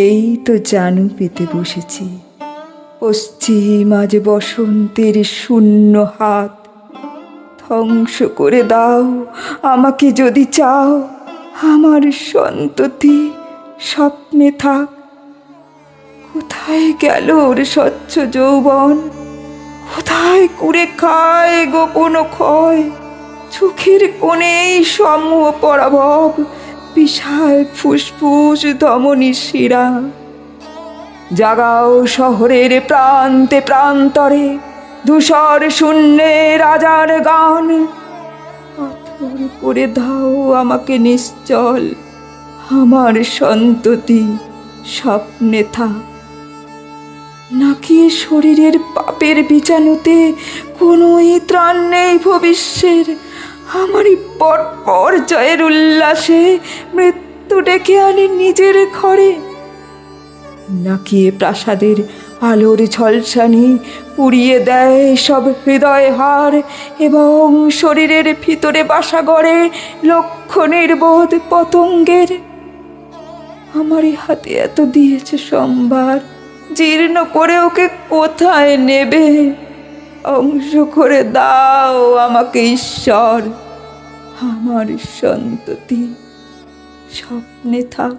এই তো জানু পেতে বসেছি, পশ্চিম আজ বসন্তের শূন্য হাত। ধ্বংস করে দাও আমাকে যদি চাও, আমার সন্ততি স্বপ্নে থাক। কোথায় গেল ওর স্বচ্ছ যৌবন, কোথায় কুড়ে খায় গোপন ক্ষয়? চোখের কোণেই সমূহ পরাভব, বিষায় ফুসফুস ধমনী শিরা। জাগাও শহরের প্রান্তে প্রান্তরে, ধূসর শূন্যে রাজার গান। পাথর করে দাও আমাকে নিশ্চল, আমার সন্ততি স্বপ্নে থাক। নাকি শরীরের পাপের বীজাণুতে কোনোই ত্রাণ নেই ভবিষ্যের? আমারই পর জয়ের উল্লাসে মৃত্যু ডেকে আনে নিজের ঘরে। নাকি এ প্রাসাদের আলোর ঝলসানি পুড়িয়ে দেয় সব হৃদয় হার, এবং শরীরের ভিতরে বাসা গড়ে লক্ষ নির্বোধ পতঙ্গের? আমারই হাতে এত দিয়েছে সম্ভার, জীর্ণ করে ওকে কোথায় নেবে? ধ্বংস করে দাও আমাকে ঈশ্বর, আমার সন্ততি স্বপ্নে থাক।